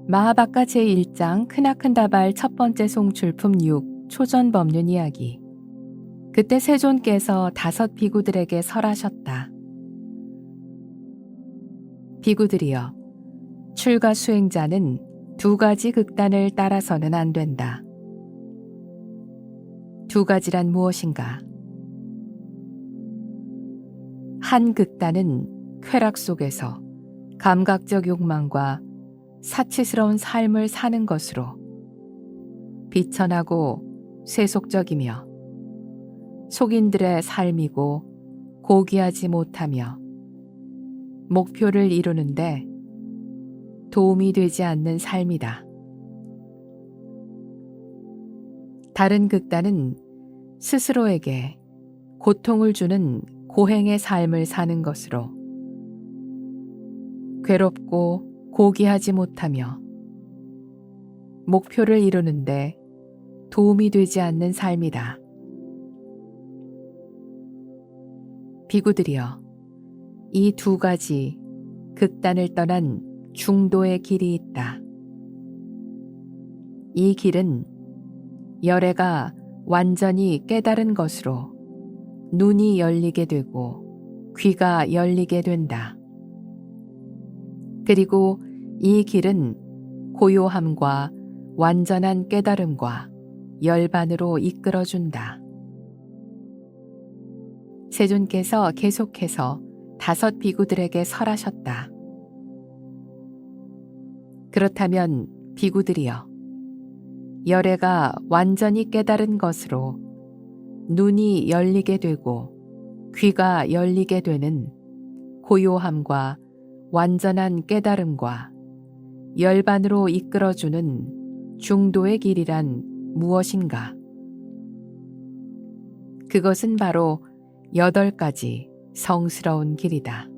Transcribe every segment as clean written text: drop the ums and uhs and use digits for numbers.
마하바카 제1장 크나큰다발 첫 번째 송출품 6 초전 법륜 이야기. 그때 세존께서 5 비구들에게 설하셨다. 비구들이여, 출가 수행자는 2가지 극단을 따라서는 안 된다. 2가지란 무엇인가? 한 극단은 쾌락 속에서 감각적 욕망과 사치스러운 삶을 사는 것으로 비천하고 세속적이며 속인들의 삶이고 고귀하지 못하며 목표를 이루는데 도움이 되지 않는 삶이다. 다른 극단은 스스로에게 고통을 주는 고행의 삶을 사는 것으로 괴롭고 고귀하지 못하며 목표를 이루는데 도움이 되지 않는 삶이다. 비구들이여, 이 2가지 극단을 떠난 중도의 길이 있다. 이 길은 열애가 완전히 깨달은 것으로 눈이 열리게 되고 귀가 열리게 된다. 그리고 이 길은 고요함과 완전한 깨달음과 열반으로 이끌어준다. 세존께서 계속해서 5 비구들에게 설하셨다. 그렇다면 비구들이여, 열애가 완전히 깨달은 것으로 눈이 열리게 되고 귀가 열리게 되는 고요함과 완전한 깨달음과 열반으로 이끌어주는 중도의 길이란 무엇인가? 그것은 바로 8가지 성스러운 길이다.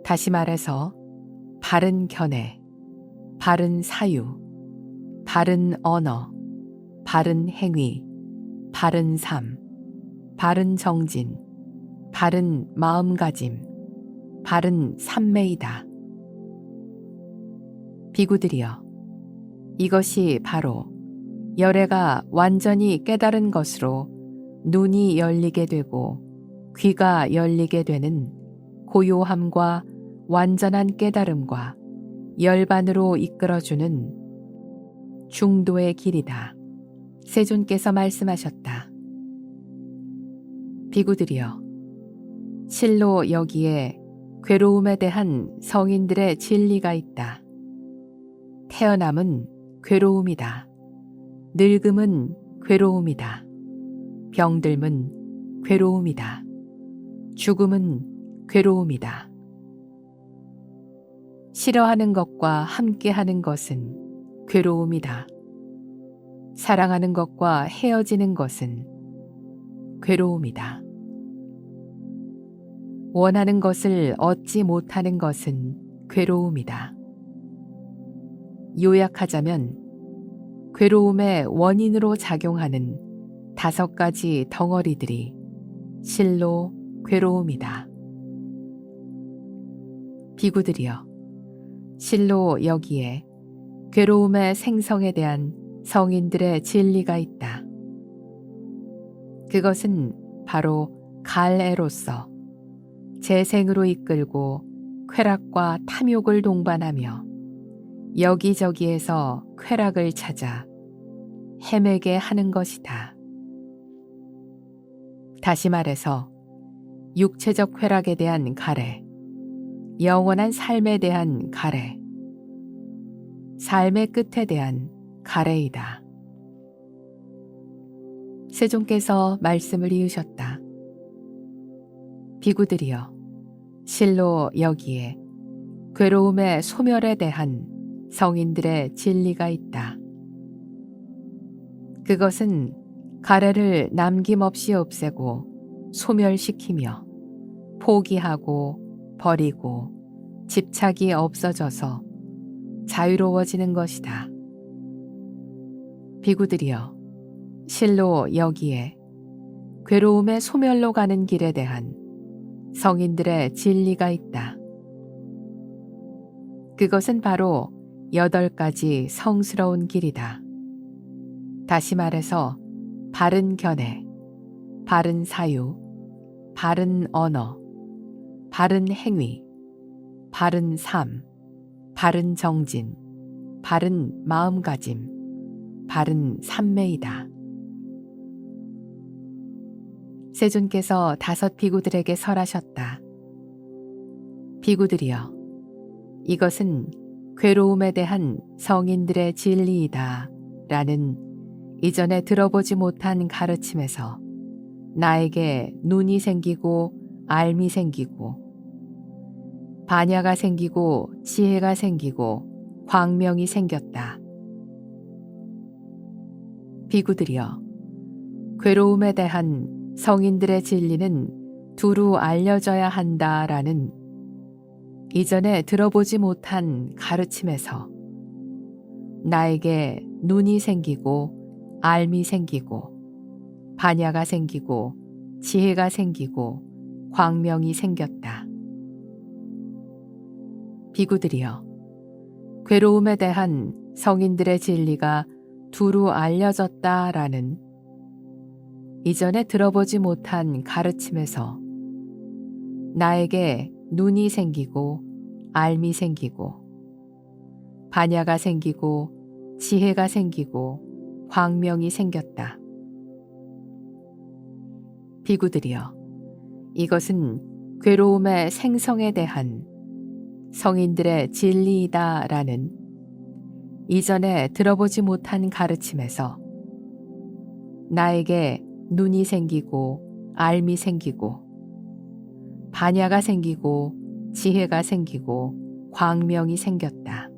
다시 말해서 바른 견해, 바른 사유, 바른 언어, 바른 행위, 바른 삶, 바른 정진, 바른 마음가짐, 바른 삼매이다. 비구들이여, 이것이 바로 열애가 완전히 깨달은 것으로 눈이 열리게 되고 귀가 열리게 되는 고요함과 완전한 깨달음과 열반으로 이끌어주는 중도의 길이다. 세존께서 말씀하셨다. 비구들이여, 실로 여기에 괴로움에 대한 성인들의 진리가 있다. 태어남은 괴로움이다. 늙음은 괴로움이다. 병들음은 괴로움이다. 죽음은 괴로움이다. 싫어하는 것과 함께하는 것은 괴로움이다. 사랑하는 것과 헤어지는 것은 괴로움이다. 원하는 것을 얻지 못하는 것은 괴로움이다. 요약하자면 괴로움의 원인으로 작용하는 5가지 덩어리들이 실로 괴로움이다. 비구들이여, 실로 여기에 괴로움의 생성에 대한 성인들의 진리가 있다. 그것은 바로 갈애로서 재생으로 이끌고 쾌락과 탐욕을 동반하며 여기저기에서 쾌락을 찾아 헤매게 하는 것이다. 다시 말해서 육체적 쾌락에 대한 갈애, 영원한 삶에 대한 갈애, 삶의 끝에 대한 갈애이다. 세존께서 말씀을 이으셨다. 비구들이여, 실로 여기에 괴로움의 소멸에 대한 성인들의 진리가 있다. 그것은 갈애를 남김없이 없애고 소멸시키며 포기하고 버리고 집착이 없어져서 자유로워지는 것이다. 비구들이여, 실로 여기에 괴로움의 소멸로 가는 길에 대한 성인들의 진리가 있다. 그것은 바로 8가지 성스러운 길이다. 다시 말해서 바른 견해, 바른 사유, 바른 언어, 바른 행위, 바른 삶, 바른 정진, 바른 마음가짐, 바른 삼매이다. 세존께서 5 비구들에게 설하셨다. 비구들이여, 이것은 괴로움에 대한 성인들의 진리이다 라는 이전에 들어보지 못한 가르침에서 나에게 눈이 생기고 알미 생기고 반야가 생기고 지혜가 생기고 광명이 생겼다. 비구들이여, 괴로움에 대한 성인들의 진리는 두루 알려져야 한다라는 이전에 들어보지 못한 가르침에서 나에게 눈이 생기고 알미 생기고 반야가 생기고 지혜가 생기고 광명이 생겼다. 비구들이여, 괴로움에 대한 성인들의 진리가 두루 알려졌다라는 이전에 들어보지 못한 가르침에서 나에게 눈이 생기고 알미 생기고 반야가 생기고 지혜가 생기고 광명이 생겼다. 비구들이여, 이것은 괴로움의 생성에 대한 성인들의 진리이다라는 이전에 들어보지 못한 가르침에서 나에게 눈이 생기고 알미 생기고 반야가 생기고 지혜가 생기고 광명이 생겼다.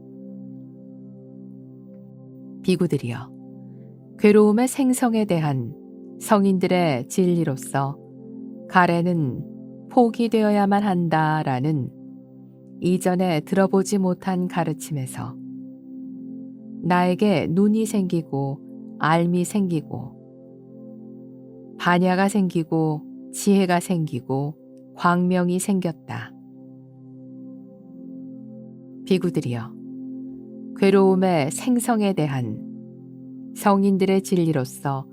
비구들이여, 괴로움의 생성에 대한 성인들의 진리로서 가래는 포기되어야만 한다라는 이전에 들어보지 못한 가르침에서 나에게 눈이 생기고 알미 생기고 반야가 생기고 지혜가 생기고 광명이 생겼다. 비구들이여, 괴로움의 생성에 대한 성인들의 진리로서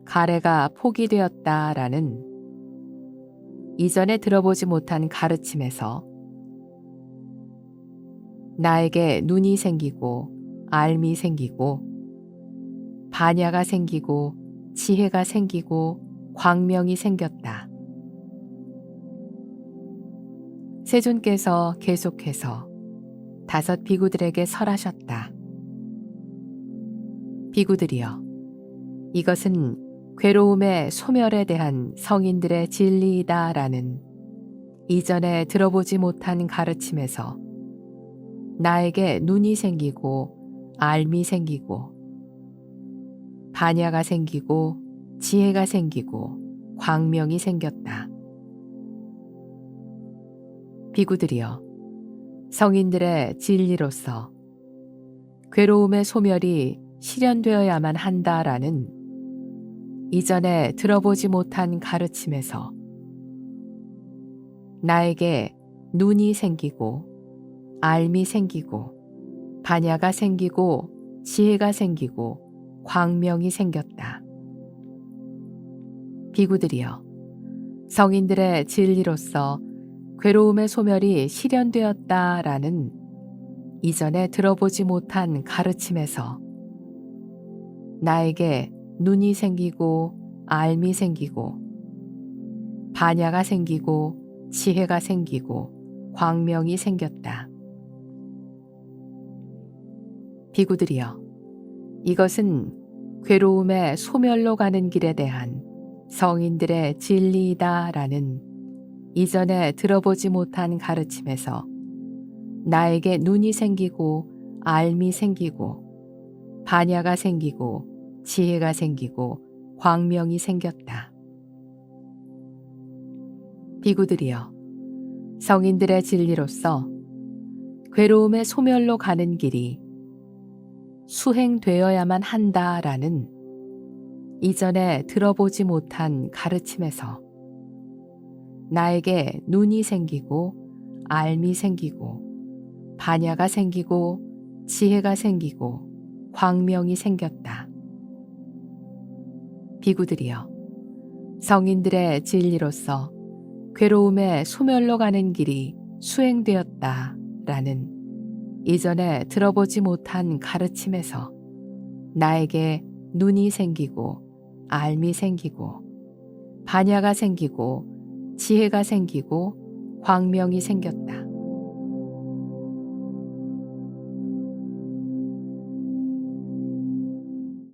가래가 포기되었다라는 이전에 들어보지 못한 가르침에서 나에게 눈이 생기고 알미 생기고 반야가 생기고 지혜가 생기고 광명이 생겼다. 세존께서 계속해서 5 비구들에게 설하셨다. 비구들이여, 이것은 괴로움의 소멸에 대한 성인들의 진리이다라는 이전에 들어보지 못한 가르침에서 나에게 눈이 생기고 알미 생기고 반야가 생기고 지혜가 생기고 광명이 생겼다. 비구들이여, 성인들의 진리로서 괴로움의 소멸이 실현되어야만 한다라는 이전에 들어보지 못한 가르침에서 나에게 눈이 생기고 알미 생기고 반야가 생기고 지혜가 생기고 광명이 생겼다. 비구들이여, 성인들의 진리로서 괴로움의 소멸이 실현되었다라는 이전에 들어보지 못한 가르침에서 나에게 눈이 생기고 알미 생기고 반야가 생기고 지혜가 생기고 광명이 생겼다. 비구들이여, 이것은 괴로움의 소멸로 가는 길에 대한 성인들의 진리이다라는 이전에 들어보지 못한 가르침에서 나에게 눈이 생기고 알미 생기고 반야가 생기고 지혜가 생기고 광명이 생겼다. 비구들이여, 성인들의 진리로서 괴로움의 소멸로 가는 길이 수행되어야만 한다라는 이전에 들어보지 못한 가르침에서 나에게 눈이 생기고 알미 생기고 반야가 생기고 지혜가 생기고 광명이 생겼다. 비구들이여, 성인들의 진리로서 괴로움의 소멸로 가는 길이 수행되었다 라는 이전에 들어보지 못한 가르침에서 나에게 눈이 생기고 알미 생기고 반야가 생기고 지혜가 생기고 광명이 생겼다.